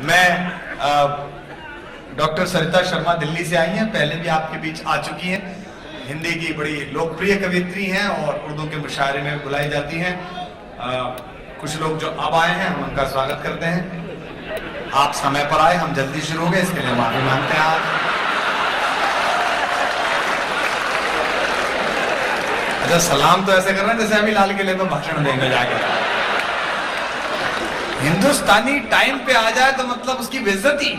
मैं डॉक्टर सरिता शर्मा दिल्ली से आई हैं, पहले भी आपके बीच आ चुकी हैं। हिंदी की बड़ी लोकप्रिय कवियत्री हैं और उर्दू के मुशायरे में बुलाई जाती हैं। कुछ लोग जो अब आए हैं हम उनका स्वागत करते हैं। आप समय पर आए, हम जल्दी शुरू हो गए, इसके लिए माफी मांगते हैं आप। अच्छा, सलाम तो ऐसे कर रहे हैं जैसे अभी लाल किले में भाषण देंगे जाके। हिंदुस्तानी टाइम पे आ जाए तो मतलब उसकी बेइज्जती।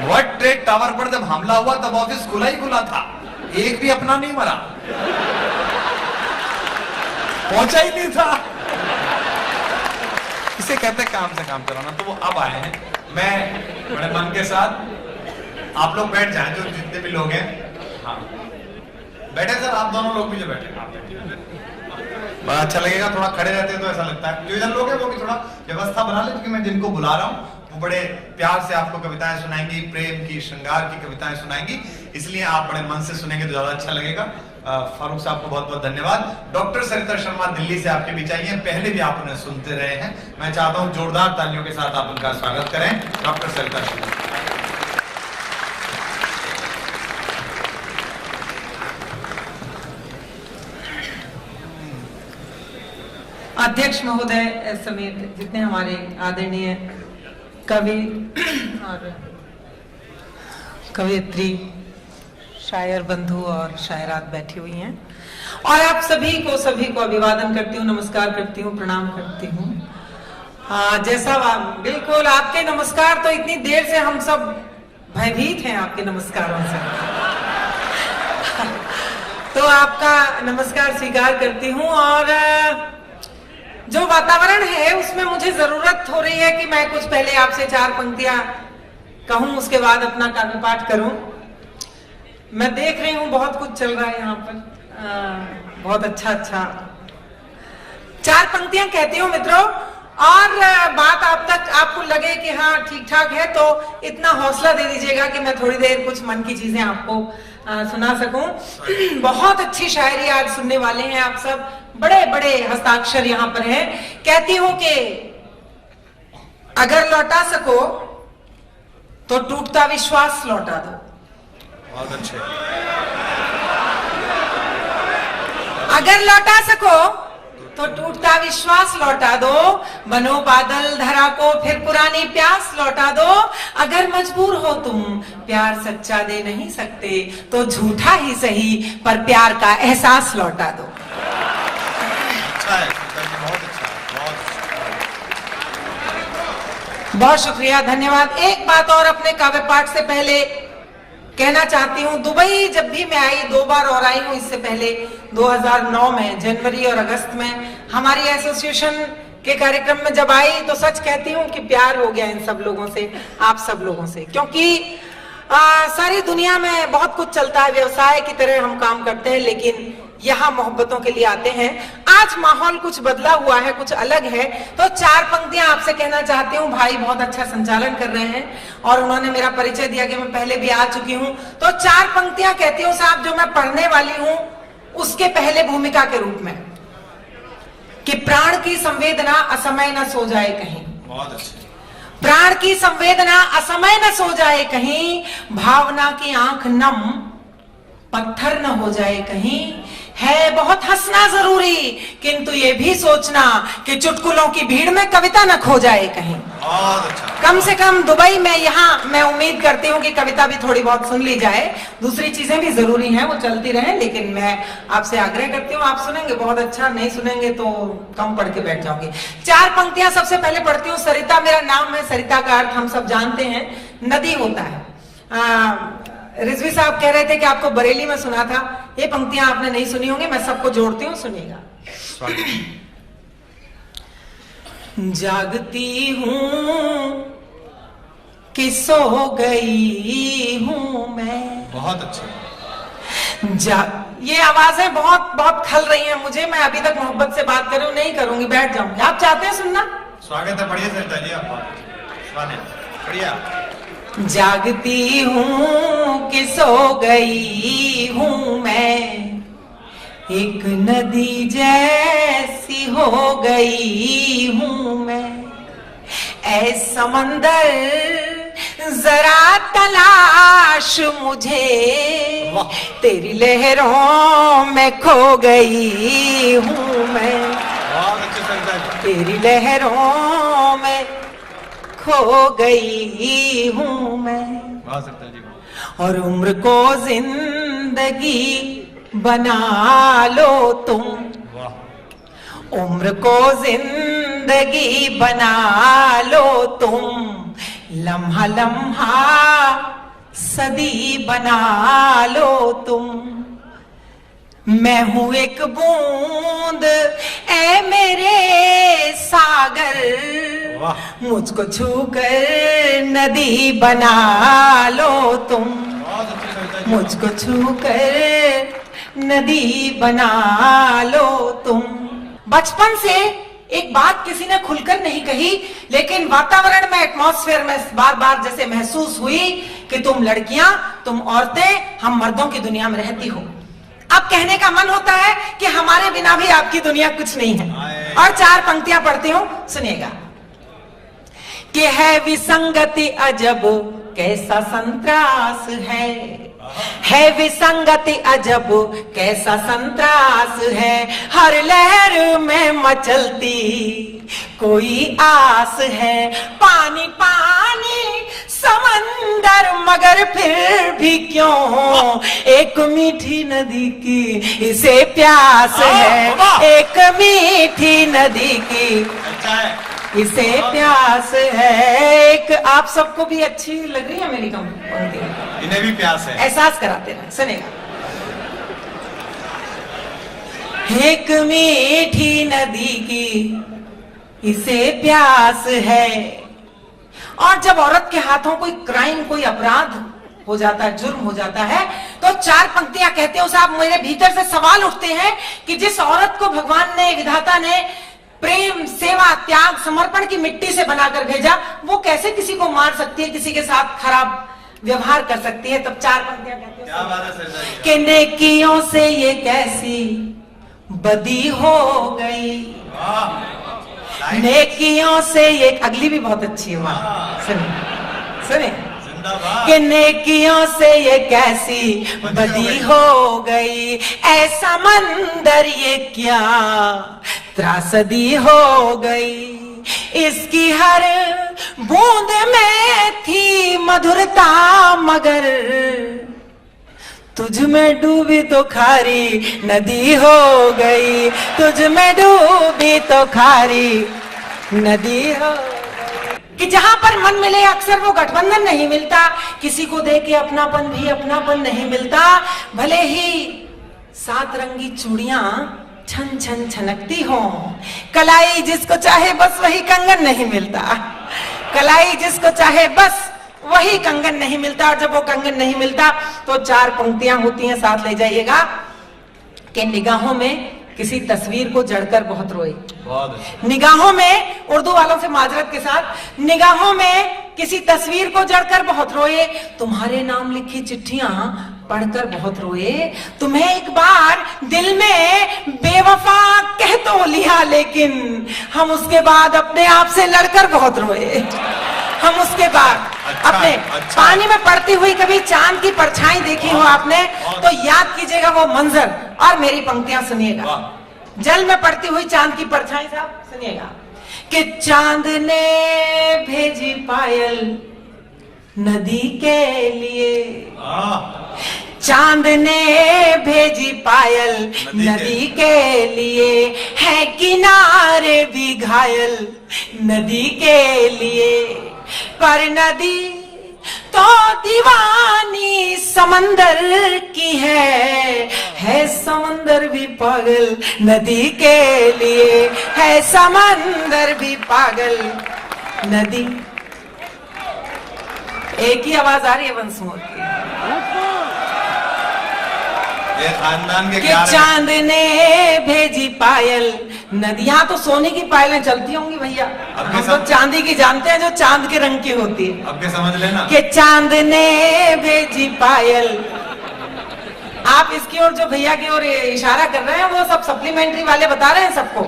वर्ल्ड ट्रेड टावर पर जब हमला हुआ तब ऑफिस खुला ही खुला था, एक भी अपना नहीं मरा, पहुंचा ही नहीं था। इसे कहते काम से काम कराना। तो वो अब आए हैं, मैं बड़े मन के साथ, आप लोग बैठ जाएं जो जितने भी लोग हैं। हाँ बैठे सर, आप दोनों लोग भी जो बैठे, बड़ा अच्छा लगेगा। थोड़ा खड़े रहते हैं तो ऐसा लगता है, जो इधर लोग हैं वो भी थोड़ा व्यवस्था बना ले, क्योंकि मैं जिनको बुला रहा हूँ वो बड़े प्यार से आपको कविताएं सुनाएंगी, प्रेम की, श्रृंगार की कविताएं सुनाएंगी, इसलिए आप बड़े मन से सुनेंगे तो ज्यादा अच्छा लगेगा। फारूक साहब को बहुत बहुत धन्यवाद। डॉक्टर सरिता शर्मा दिल्ली से आपके बीच आई हैं, पहले भी आप उन्हें सुनते रहे हैं। मैं चाहता हूं जोरदार तालियों के साथ आप उनका स्वागत करें। डॉक्टर सरिता शर्मा। अध्यक्ष महोदय समेत जितने हमारे आदरणीय कवि और कवियत्री, शायर बंधु और शायरात बैठी हुई हैं, और आप सभी को अभिवादन करती हूँ, नमस्कार करती हूँ, प्रणाम करती हूँ। जैसा बिल्कुल आपके नमस्कार, तो इतनी देर से हम सब भयभीत हैं आपके नमस्कारों से। तो आपका नमस्कार स्वीकार करती हूँ, और जो वातावरण है उसमें मुझे जरूरत हो रही है कि मैं कुछ पहले आपसे 4 पंक्तियां कहूं, उसके बाद अपना काव्य पाठ करूं। मैं देख रही हूं बहुत कुछ चल रहा है यहाँ पर, बहुत अच्छा 4 पंक्तियां कहती हूँ मित्रों, और बात आप तक आपको लगे कि हाँ ठीक ठाक है तो इतना हौसला दे दीजिएगा कि मैं थोड़ी देर कुछ मन की चीजें आपको सुना सकूं। बहुत अच्छी शायरी आज सुनने वाले हैं आप सब, बड़े बड़े हस्ताक्षर यहाँ पर हैं। कहती हूं कि अगर लौटा सको तो टूटता विश्वास लौटा दो। बहुत अच्छे। अगर लौटा सको तो टूटता विश्वास लौटा दो, बनो बादल धरा को फिर पुरानी प्यास लौटा दो। अगर मजबूर हो तुम प्यार सच्चा दे नहीं सकते तो झूठा ही सही पर प्यार का एहसास लौटा दो। अच्छा है, बहुत अच्छा, बहुत शुक्रिया, धन्यवाद। एक बात और अपने काव्य पाठ से पहले कहना चाहती हूँ। दुबई जब भी मैं आई, 2 बार और आई हूँ इससे पहले, 2009 में जनवरी और अगस्त में हमारी एसोसिएशन के कार्यक्रम में जब आई, तो सच कहती हूँ कि प्यार हो गया इन सब लोगों से, आप सब लोगों से, क्योंकि सारी दुनिया में बहुत कुछ चलता है, व्यवसाय की तरह हम काम करते हैं, लेकिन यहाँ मोहब्बतों के लिए आते हैं। आज माहौल कुछ बदला हुआ है, कुछ अलग है, तो 4 पंक्तियां आपसे कहना चाहती हूँ। भाई बहुत अच्छा संचालन कर रहे हैं और उन्होंने मेरा परिचय दिया कि मैं पहले भी आ चुकी हूँ, तो 4 पंक्तियां कहती हूँ साहब, जो मैं पढ़ने वाली हूँ उसके पहले भूमिका के रूप में, कि प्राण की संवेदना असमय न सो जाए कहीं। बहुत अच्छे। प्राण की संवेदना असमय न सो जाए कहीं, भावना की आंख नम पत्थर न हो जाए कहीं। है बहुत हंसना जरूरी, किंतु ये भी सोचना कि चुटकुलों की भीड़ में कविता न खो जाए कहीं। बहुत अच्छा। कम से कम दुबई में यहाँ मैं उम्मीद करती हूँ कि कविता भी थोड़ी बहुत सुन ली जाए, दूसरी चीजें भी जरूरी हैं, वो चलती रहे, लेकिन मैं आपसे आग्रह करती हूँ आप सुनेंगे बहुत अच्छा, नहीं सुनेंगे तो कम पढ़ के बैठ जाओगे। 4 पंक्तियां सबसे पहले पढ़ती हूँ। सरिता मेरा नाम है, सरिता का अर्थ हम सब जानते हैं, नदी होता है। रिजवी साहब कह रहे थे कि आपको बरेली में सुना था, ये पंक्तियां आपने नहीं सुनी होंगी, मैं सबको जोड़ती हूँ, सुनिएगा। जागती हूँ कि सो गई हूँ मैं। बहुत अच्छा। ये आवाजें बहुत बहुत खल रही हैं मुझे, मैं अभी तक मोहब्बत से बात कर रही हूँ, नहीं करूंगी, बैठ जाऊंगी। आप चाहते हैं सुनना? स्वागत है, बढ़िया सरिता जी, आप बढ़िया। जागती हूँ कि सो गई हूँ मैं, एक नदी जैसी हो गई हूँ मैं, ऐ समंदर जरा तलाश मुझे, तेरी लहरों में खो गई हूँ मैं, बहुत अच्छे सरदार जी। तेरी लहरों में खो गई हूँ मैं। बहुत सरदार जी। और उम्र को जिंदगी बना लो तुम, वाह। उम्र को जिंदगी बना लो तुम, लम्हा लम्हा सदी बना लो तुम। मैं हूं एक बूंद ऐ मेरे सागर, वाह। मुझको छूकर नदी बना लो तुम, बहुत अच्छे सरदार जी। मुझको छूकर नदी बना लो तुम। बचपन से एक बात किसी ने खुलकर नहीं कही, लेकिन वातावरण में, एटमॉस्फेयर में बार बार जैसे महसूस हुई कि तुम लड़कियां, तुम औरतें, हम मर्दों की दुनिया में रहती हो। अब कहने का मन होता है कि हमारे बिना भी आपकी दुनिया कुछ नहीं है। और 4 पंक्तियां पढ़ती हूं, सुनिएगा। कि है विसंगति अजब कैसा संत्रास है विसंगति अजब कैसा संत्रास है, हर लहर में मचलती कोई आस है। पानी पानी समंदर मगर फिर भी क्यों, एक मीठी नदी की इसे प्यास है, एक मीठी नदी की अच्छा है। इसे प्यास है। एक आप सबको भी अच्छी लग रही है मेरी पंक्ति, इन्हें भी प्यास है। एहसास कराते रहे, सुनेगा। एक मीठी नदी की इसे प्यास है। और जब औरत के हाथों कोई क्राइम, कोई अपराध हो जाता है, जुर्म हो जाता है, तो 4 पंक्तियां कहते हो साहब, मेरे भीतर से सवाल उठते हैं कि जिस औरत को भगवान ने, विधाता ने प्रेम, सेवा, त्याग, समर्पण की मिट्टी से बनाकर भेजा, वो कैसे किसी को मार सकती है, किसी के साथ खराब व्यवहार कर सकती है। तब 4 पंक्तियां कहते हैं, क्या बात है सरदार जी। कि नेकियों से ये कैसी बदी हो गई, वाह। नेकियों से ये, अगली भी बहुत अच्छी है, सुनिए सुनिए। जिंदाबाद। कि नेकियों से ये कैसी बदी हो गई, ऐसा मंदर ये क्या त्रासदी हो गई। इसकी हर बूंद में थी मधुरता मगर तुझ में डूबी तो खारी नदी हो गई, तुझ में डूबी तो खारी नदी हो। कि जहां पर मन मिले अक्सर वो गठबंधन नहीं मिलता, किसी को देके अपनापन भी अपनापन नहीं मिलता। भले ही 7 रंगी चूड़ियां छन छन छनकती हो, कलाई जिसको चाहे बस वही कंगन नहीं मिलता, कलाई जिसको चाहे बस वही कंगन नहीं मिलता। और जब वो कंगन नहीं मिलता तो 4 पंक्तियां होती हैं, साथ ले जाइएगा। कि निगाहों में किसी तस्वीर को जड़कर बहुत रोए, निगाहों में, उर्दू वालों से माजरत के साथ, निगाहों में किसी तस्वीर को जड़कर बहुत रोए, तुम्हारे नाम लिखी चिट्ठियां पढ़कर बहुत रोए, तुम्हें एक बार दिल में बेवफा कह तो लिया, लेकिन हम उसके बाद अपने आप से लड़कर बहुत रोए। हम उसके बाद अपने पानी में पड़ती हुई कभी चांद की परछाई देखी हो आपने, तो याद कीजिएगा वो मंजर और मेरी पंक्तियां सुनिएगा। जल में पड़ती हुई चांद की परछाई, साहब सुनिएगा। कि चांद ने भेजी पायल नदी के लिए, चांद ने भेजी पायल नदी के लिए, है किनारे भी घायल नदी के लिए। पर नदी तो दीवानी समंदर की है समंदर भी पागल नदी के लिए, है समंदर भी पागल नदी। एक ही आवाज आ रही है वंश मोर की। ये खानदान के कि चांद ने भेजी पायल, नदियां तो सोने की पायलें चलती होंगी भैया, हम तो चांदी की जानते हैं जो चांद के रंग की होती है। अब के समझ लेना कि चांद ने भेजी पायल। आप इसकी ओर, जो भैया की ओर इशारा कर रहे हैं, वो सब सप्लीमेंट्री वाले बता रहे हैं सबको,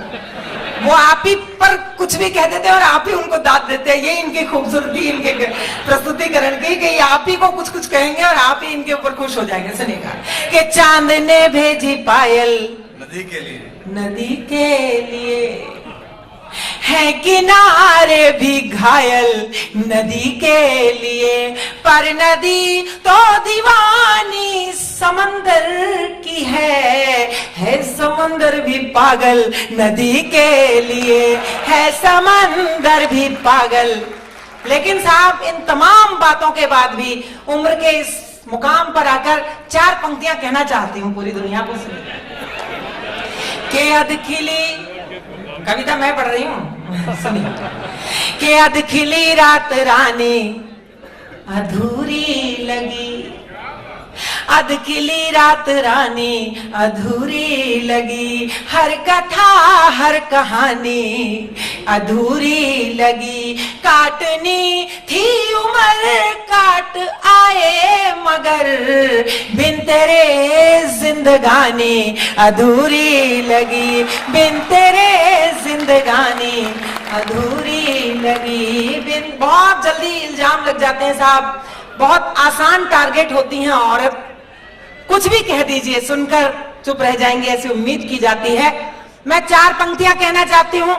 वो आप ही पर कुछ भी कह देते हैं और आप ही उनको दाद देते हैं। ये इनकी खूबसूरती, इनके प्रस्तुतिकरण की, कि आप ही को कुछ कुछ कहेंगे और आप ही इनके ऊपर खुश हो जाएंगे। सुनिएगा कि चांद ने भेजी पायल नदी के लिए, नदी के लिए, है किनारे भी घायल नदी के लिए, पर नदी तो दीवानी समंदर की है समंदर भी पागल नदी के लिए, है समंदर भी पागल। लेकिन साहब, इन तमाम बातों के बाद भी उम्र के इस मुकाम पर आकर 4 पंक्तियां कहना चाहती हूं पूरी दुनिया को। सुनिए के अध खिली, कविता मैं पढ़ रही हूं, सुनिए कि अध खिली रात रानी अधूरी लगी, अध खिली रात रानी अधूरी लगी, हर कथा हर कहानी अधूरी लगी, काटनी थी उम्र काट आए मगर बिन तेरे जिंदगानी अधूरी लगी, बिन तेरे जिंदगानी अधूरी लगी। बिन, बहुत जल्दी इल्जाम लग जाते हैं साहब, बहुत आसान टारगेट होती हैं औरत, कुछ भी कह दीजिए सुनकर चुप रह जाएंगे ऐसी उम्मीद की जाती है। मैं 4 पंक्तियां कहना चाहती हूं।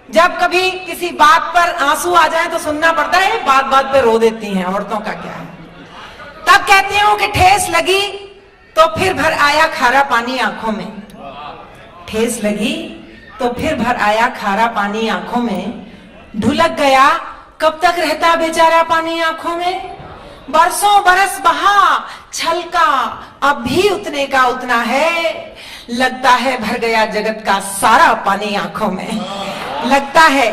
जब कभी किसी बात पर आंसू आ जाए तो सुनना पड़ता है, बात बात पे रो देती हैं, औरतों का क्या है। तब कहती हूं कि ठेस लगी तो फिर भर आया खारा पानी आंखों में, ठेस लगी तो फिर भर आया खारा पानी आंखों में, ढुलक गया कब तक रहता बेचारा पानी आंखों में, बरसों बरस बहा छलका अब भी उतने का उतना है, लगता है भर गया जगत का सारा पानी आंखों में, लगता है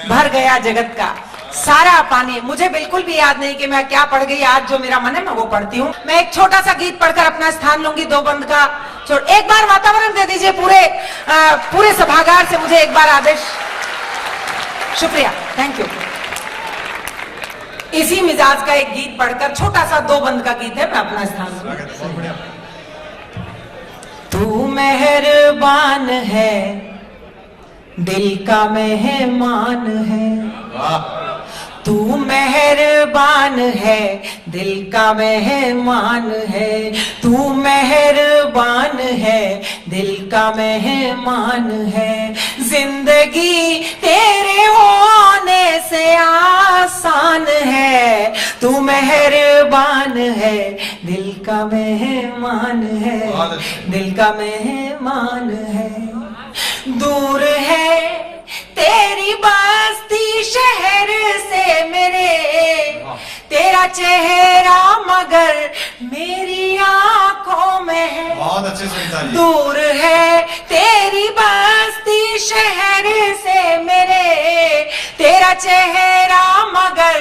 भर गया जगत का सारा पानी। मुझे बिल्कुल भी याद नहीं कि मैं क्या पढ़ गई, आज जो मेरा मन है मैं वो पढ़ती हूँ। मैं एक छोटा सा गीत पढ़कर अपना स्थान लूंगी, 2 बंद का। एक बार वातावरण दे दीजिए पूरे सभागार से, मुझे एक बार आदेश। शुक्रिया, थैंक यू। इसी मिजाज का एक गीत पढ़कर, छोटा सा 2 बंद का गीत है, मैं अपना स्थान लूंगी। तू मेहरबान है, दिल का मेहमान है, तू मेहरबान है, दिल का मेहमान है, तू मेहरबान है, दिल का मेहमान है, जिंदगी तेरे होने से आसान है, तू मेहरबान है, दिल का मेहमान है, दिल का मेहमान है। दूर है तेरी बस्ती शहर से मेरे, तेरा चेहरा मगर मेरी आंखों में है। बहुत अच्छे से दूर है तेरी बस्ती शहर से मेरे, तेरा चेहरा मगर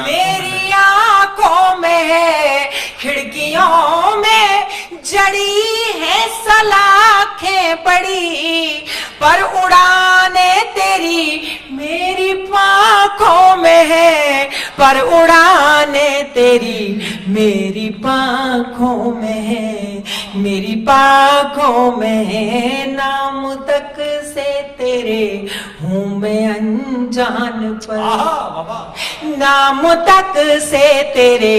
मेरी आंखों में है, खिड़कियों में जड़ी है सलाखें बड़ी, पर उड़ाने तेरी मेरी पांखों में है, पर उड़ाने तेरी मेरी पांखों में है, मेरी पांखों में है। नाम तक से तेरे हूँ मैं अनजान पर, नाम तक से तेरे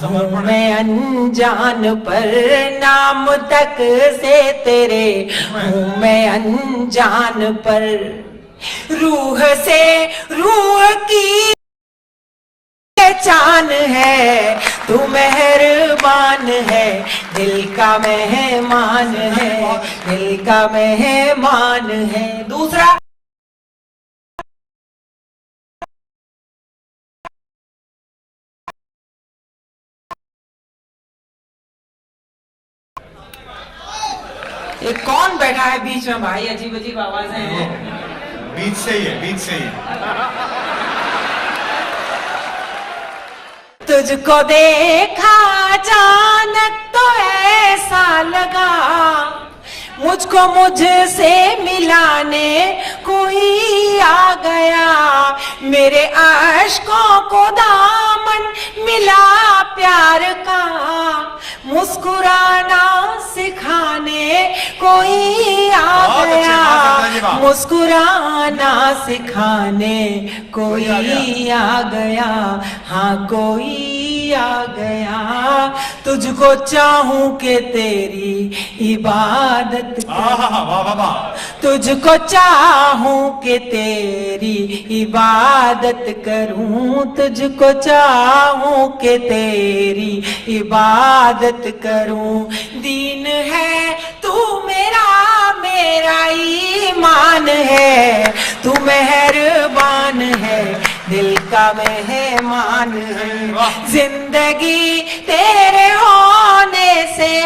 हूँ मैं अनजान पर, नाम तक से तेरे हूँ मैं अनजान पर, रूह से रूह की पहचान है, तू मेहरबान है, दिल का मेहमान है, दिल का मेहमान है। दूसरा, ये कौन बैठा है बीच में भाई, अजीब अजीब आवाजें हैं। बीच से ही है, बीच से ही। तुझको देखा अचानक तो ऐसा लगा, मुझको मुझसे मिलाने कोई आ गया, मेरे आशिकों को दामन मिला प्यार का, मुस्कुराना सिखाने कोई आ बहुत अच्छे, वाह सरदार जी, गया, वाह। मुस्कुराना सिखाने कोई कोई आ गया। आ गया, हाँ कोई आ गया। तुझको चाहूं के तेरी इबादत आहा, वाह वाह वाह। तुझको चाहूं के तेरी इबादत करूं, तुझको चाहूं के तेरी इबादत करूं। दीन है तू मेरा, मेरा ईमान है, तू मेहरबान है, दिल का मेहमान है। वाह। जिंदगी तेरे होने से